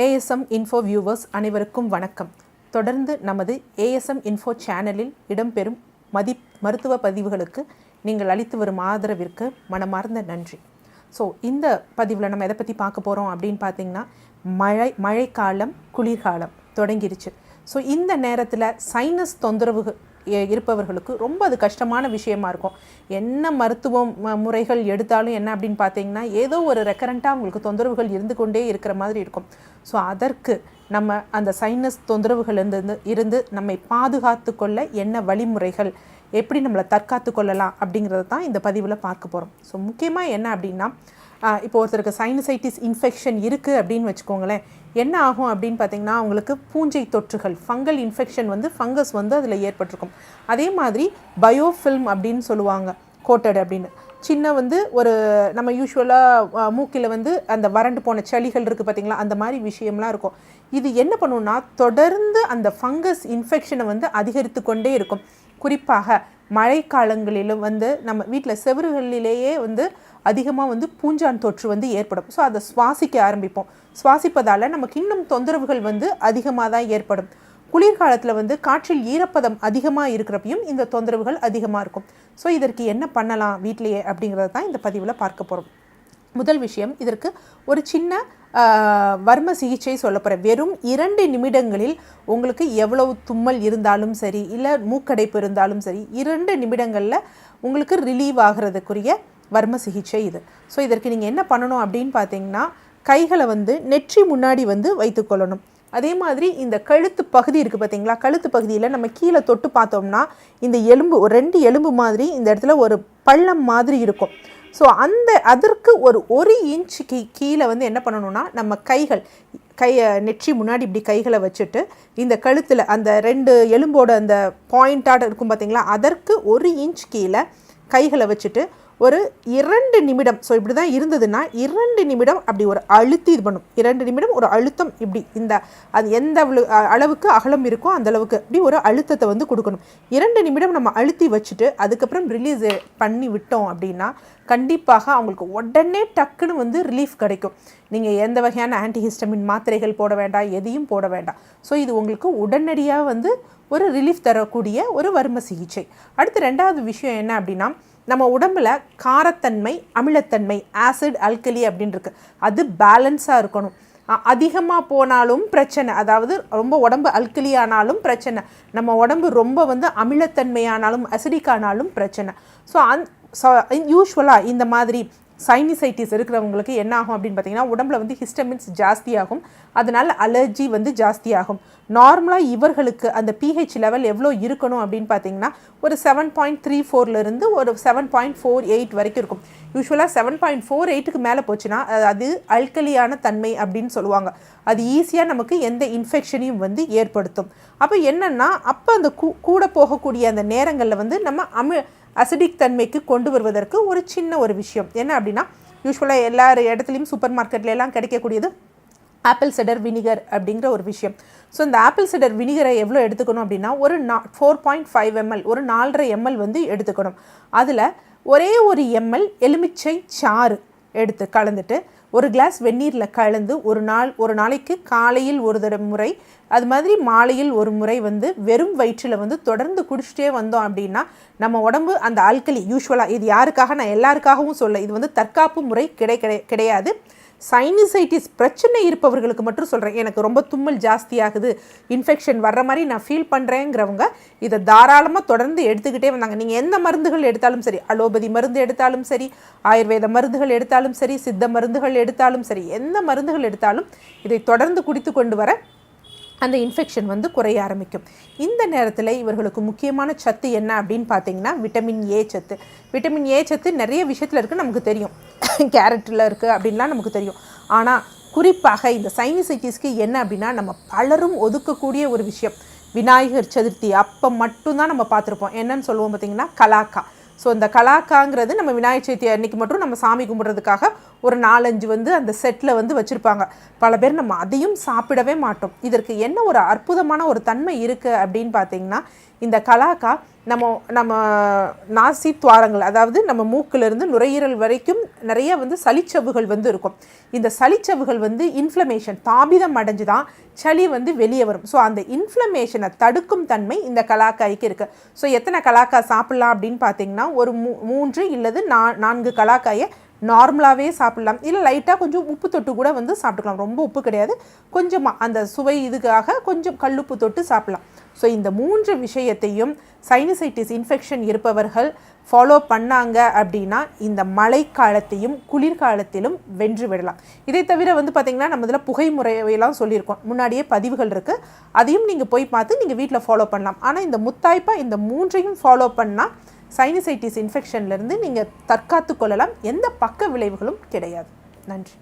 ASM info viewers அனைவருக்கும் வணக்கம். தொடர்ந்து நமது ஏஎஸ்எம் இன்ஃபோ சேனலில் இடம்பெறும் மருத்துவ பதிவுகளுக்கு நீங்கள் அளித்து வரும் ஆதரவிற்கு மனமார்ந்த நன்றி. ஸோ இந்த பதிவில் நம்ம எதை பற்றி பார்க்க போகிறோம் அப்படின்னு பார்த்தீங்கன்னா, மழைக்காலம் குளிர்காலம் தொடங்கிருச்சு. ஸோ இந்த நேரத்தில் சைனஸ் தொந்தரவு இருப்பவர்களுக்கு ரொம்ப அது கஷ்டமான விஷயமா இருக்கும். என்ன மருத்துவ முறைகள் எடுத்தாலும் என்ன அப்படின்னு பார்த்தீங்கன்னா, ஏதோ ஒரு ரெக்கரண்ட்டாக அவங்களுக்கு தொந்தரவுகள் இருந்து கொண்டே இருக்கிற மாதிரி இருக்கும். ஸோ அதற்கு நம்ம அந்த சைனஸ் தொந்தரவுகள் இருந்து நம்மை பாதுகாத்து கொள்ள என்ன வழிமுறைகள், எப்படி நம்மளை தற்காத்து கொள்ளலாம் அப்படிங்கிறது தான் இந்த பதிவில் பார்க்க போகிறோம். ஸோ முக்கியமாக என்ன அப்படின்னா, இப்போ ஒருத்தருக்கு சைனசைட்டிஸ் இன்ஃபெக்ஷன் இருக்குது அப்படின்னு வச்சுக்கோங்களேன். என்ன ஆகும் அப்படின்னு பார்த்தீங்கன்னா, அவங்களுக்கு பூஞ்சை தொற்றுகள், ஃபங்கல் இன்ஃபெக்ஷன் ஃபங்கஸ் அதில் ஏற்பட்டிருக்கும். அதே மாதிரி பயோஃபில்ம் அப்படின்னு சொல்லுவாங்க, கோட்டட் அப்படின்னு சின்ன ஒரு நம்ம யூஸ்வலாக மூக்கில் அந்த வறண்டு போன சளிகள் இருக்குது பார்த்திங்களா, அந்த மாதிரி விஷயம்லாம் இருக்கும். இது என்ன பண்ணுன்னா, தொடர்ந்து அந்த ஃபங்கஸ் இன்ஃபெக்ஷனை அதிகரித்து கொண்டே இருக்கும். குறிப்பாக மழைக்காலங்களிலும் நம்ம வீட்டில் செவறுகளிலேயே அதிகமாக பூஞ்சான் தொற்று ஏற்படும். ஸோ அதை சுவாசிக்க ஆரம்பிப்போம். சுவாசிப்பதால் நமக்கு இன்னும் தொந்தரவுகள் அதிகமாக தான் ஏற்படும். குளிர்காலத்தில் காற்றில் ஈரப்பதம் அதிகமாக இருக்கிறப்பையும் இந்த தொந்தரவுகள் அதிகமாக இருக்கும். ஸோ இதற்கு என்ன பண்ணலாம் வீட்டிலேயே அப்படிங்கிறத தான் இந்த பதிவில் பார்க்க போகிறோம். முதல் விஷயம், இதற்கு ஒரு சின்ன வர்ம சிகிச்சை சொல்ல போகிறேன். வெறும் 2 நிமிடங்களில் உங்களுக்கு எவ்வளவு தும்மல் இருந்தாலும் சரி, இல்லை மூக்கடைப்பு இருந்தாலும் சரி, 2 நிமிடங்களில் உங்களுக்கு ரிலீவ் ஆகிறதுக்குரிய வர்ம சிகிச்சை இது. ஸோ இதற்கு நீங்கள் என்ன பண்ணணும் அப்படின்னு பார்த்தீங்கன்னா, கைகளை நெற்றி முன்னாடி வைத்துக்கொள்ளணும். அதே மாதிரி இந்த கழுத்து பகுதி இருக்குது பார்த்தீங்களா, கழுத்து பகுதியில் நம்ம கீழே தொட்டு பார்த்தோம்னா இந்த எலும்பு, ஒரு 2 எலும்பு மாதிரி இந்த இடத்துல ஒரு பள்ளம் மாதிரி இருக்கும். ஸோ அதற்கு ஒரு இன்ச்சுக்கு கீழே என்ன பண்ணணும்னா, நம்ம நெற்றி முன்னாடி இப்படி கைகளை வச்சுட்டு இந்த கழுத்தில் அந்த 2 எலும்போட அந்த பாயிண்டாக இருக்கும் பார்த்தீங்களா, அதற்கு 1 இன்ச் கீழே கைகளை வச்சுட்டு ஒரு 2 நிமிடம், ஸோ இப்படி தான் இருந்ததுன்னா 2 நிமிடம் அப்படி ஒரு அழுத்தி இது பண்ணும். 2 நிமிடம் ஒரு அழுத்தம், இப்படி அது எந்த அளவுக்கு அகலம் இருக்கோ அந்த அளவுக்கு இப்படி ஒரு அழுத்தத்தை கொடுக்கணும். 2 நிமிடம் நம்ம அழுத்தி வச்சுட்டு அதுக்கப்புறம் ரிலீஸ் பண்ணி விட்டோம் அப்படின்னா கண்டிப்பாக அவங்களுக்கு உடனே டக்குன்னு ரிலீஃப் கிடைக்கும். நீங்கள் எந்த வகையான ஆன்டிஹிஸ்டமின் மாத்திரைகள் போட வேண்டாம், எதையும் போட வேண்டாம். ஸோ இது உங்களுக்கு உடனடியாக ஒரு ரிலீஃப் தரக்கூடிய ஒரு வர்ம சிகிச்சை. அடுத்து 2வது விஷயம் என்ன அப்படின்னா, நம்ம உடம்பில் காரத்தன்மை, அமிலத்தன்மை, ஆசிட், அல்கலி அப்படின்னு இருக்குது. அது பேலன்ஸாக இருக்கணும். அதிகமாக போனாலும் பிரச்சனை, அதாவது ரொம்ப உடம்பு அல்கலி ஆனாலும் பிரச்சனை, நம்ம உடம்பு ரொம்ப அமிலத்தன்மையானாலும் அசிடிக் ஆனாலும் பிரச்சனை. ஸோ யூஸ்வலாக இந்த மாதிரி சைனசைட்டிஸ் இருக்கிறவங்களுக்கு என்ன ஆகும் அப்படின்னு பார்த்தீங்கன்னா, உடம்புல ஹிஸ்டமின்ஸ் ஜாஸ்தியாகும். அதனால் அலர்ஜி ஜாஸ்தியாகும். நார்மலாக இவர்களுக்கு அந்த pH லெவல் எவ்வளோ இருக்கணும் அப்படின்னு பார்த்தீங்கன்னா, ஒரு 7.34லேருந்து ஒரு 7.48 வரைக்கும் இருக்கும். யூஸ்வலாக 7.48க்கு மேலே போச்சுன்னா அது அல்கலியான தன்மை அப்படின்னு சொல்லுவாங்க. அது ஈஸியாக நமக்கு எந்த இன்ஃபெக்ஷனையும் ஏற்படுத்தும். அப்போ என்னென்னா, அப்போ அந்த கூட போகக்கூடிய அந்த நேரங்களில் நம்ம அசிடிக் தன்மைக்கு கொண்டு வருவதற்கு ஒரு சின்ன ஒரு விஷயம் என்ன அப்படின்னா, யூஸ்வலாக எல்லா இடத்துலையும் சூப்பர் மார்க்கெட்லாம் கிடைக்கக்கூடியது ஆப்பிள் சிடர் வினிகர் அப்படிங்கிற ஒரு விஷயம். ஸோ இந்த ஆப்பிள் சிடர் வினிகரை எவ்வளோ எடுத்துக்கணும் அப்படின்னா, ஒரு 4.5 ml, ஒரு 4.5 ml எடுத்துக்கணும். அதில் ஒரே ஒரு ml எலுமிச்சை சாறு எடுத்து கலந்துட்டு ஒரு கிளாஸ் வெந்நீரில் கலந்து ஒரு நாளைக்கு காலையில் ஒரு முறை, அது மாதிரி மாலையில் ஒரு முறை வெறும் வயிற்றில் தொடர்ந்து குடிச்சிட்டே வந்தோம் அப்படின்னா நம்ம உடம்பு அந்த ஆல்கலி, யூஸ்வலாக இது யாருக்காக, நான் எல்லாருக்காகவும் சொல்ல, இது தற்காப்பு முறை கிடையாது. சைனசைட்டிஸ் பிரச்சனை இருப்பவர்களுக்கு மட்டும் சொல்கிறேன். எனக்கு ரொம்ப தும்மல் ஜாஸ்தியாகுது, இன்ஃபெக்ஷன் வர்ற மாதிரி நான் ஃபீல் பண்ணுறேங்கிறவங்க இதை தாராளமாக தொடர்ந்து எடுத்துக்கிட்டே வந்தாங்க. நீங்கள் எந்த மருந்துகள் எடுத்தாலும் சரி, அலோபதி மருந்து எடுத்தாலும் சரி, ஆயுர்வேத மருந்துகள் எடுத்தாலும் சரி, சித்த மருந்துகள் எடுத்தாலும் சரி, எந்த மருந்துகள் எடுத்தாலும் இதை தொடர்ந்து குடித்து கொண்டு வர அந்த இன்ஃபெக்ஷன் குறைய ஆரம்பிக்கும். இந்த நேரத்தில் இவர்களுக்கு முக்கியமான சத்து என்ன அப்படின்னு பார்த்தீங்கன்னா, விட்டமின் ஏ சத்து. விட்டமின் ஏ சத்து நிறைய விஷயத்தில் இருக்குது, நமக்கு தெரியும். கேரட்டில் இருக்குது அப்படின்லாம் நமக்கு தெரியும். ஆனால் குறிப்பாக இந்த சைனசைட்டிஸ்க்கு என்ன அப்படின்னா, நம்ம பலரும் ஒதுக்கக்கூடிய ஒரு விஷயம், விநாயகர் சதுர்த்தி அப்போ மட்டும்தான் நம்ம பார்த்துருப்போம். என்னன்னு சொல்லுவோம் பார்த்தீங்கன்னா, கலாக்கா. ஸோ இந்த கலாக்காங்கிறது நம்ம விநாயகர் சதுர்த்தி அன்றைக்கி மட்டும் நம்ம சாமி கும்பிட்றதுக்காக ஒரு 4-5 அந்த செட்டில் வச்சுருப்பாங்க. பல பேர் நம்ம அதையும் சாப்பிடவே மாட்டோம். இதற்கு என்ன ஒரு அற்புதமான ஒரு தன்மை இருக்குது அப்படின்னு பார்த்தீங்கன்னா, இந்த கலாக்கா நம்ம நம்ம நாசி துவாரங்கள், அதாவது நம்ம மூக்கிலிருந்து நுரையீரல் வரைக்கும் நிறைய வந்து சளிச்சவுகள் வந்து இருக்கும். இந்த சளிச்சவுகள் வந்து இன்ஃப்ளமேஷன் தாபிதம் அடைஞ்சு தான் சளி வந்து வெளியே வரும். ஸோ அந்த இன்ஃப்ளமேஷனை தடுக்கும் தன்மை இந்த கலாக்காய்க்கு இருக்குது. ஸோ எத்தனை கலாக்காய் சாப்பிட்லாம் அப்படின்னு பார்த்தீங்கன்னா ஒரு 3 இல்லது 4 கலாக்காயை நார்மலாகவே சாப்பிட்லாம். இல்லை லைட்டாக கொஞ்சம் உப்பு தொட்டு கூட வந்து சாப்பிட்டுக்கலாம். ரொம்ப உப்பு கிடையாது, கொஞ்சமாக அந்த சுவை இதுக்காக கொஞ்சம் கல்லுப்பு தொட்டு சாப்பிட்லாம். ஸோ இந்த 3 விஷயத்தையும் சைனசைட்டிஸ் இன்ஃபெக்ஷன் இருப்பவர்கள் ஃபாலோ பண்ணாங்க அப்படின்னா இந்த மழைக்காலத்தையும் குளிர்காலத்திலும் வென்று விடலாம். இதை தவிர வந்து பார்த்திங்கன்னா நம்ம இதில் புகை முறையெல்லாம் சொல்லியிருக்கோம், முன்னாடியே பதிவுகள் இருக்குது, அதையும் நீங்கள் போய் பார்த்து நீங்கள் வீட்டில் ஃபாலோ பண்ணலாம். ஆனால் இந்த முத்தாய்ப்பாக இந்த 3ஐயும் ஃபாலோ பண்ணால் சைனசைட்டிஸ் இன்ஃபெக்ஷன்லேருந்து நீங்கள் தற்காத்து கொள்ளலாம். எந்த பக்க விளைவுகளும் கிடையாது. நன்றி.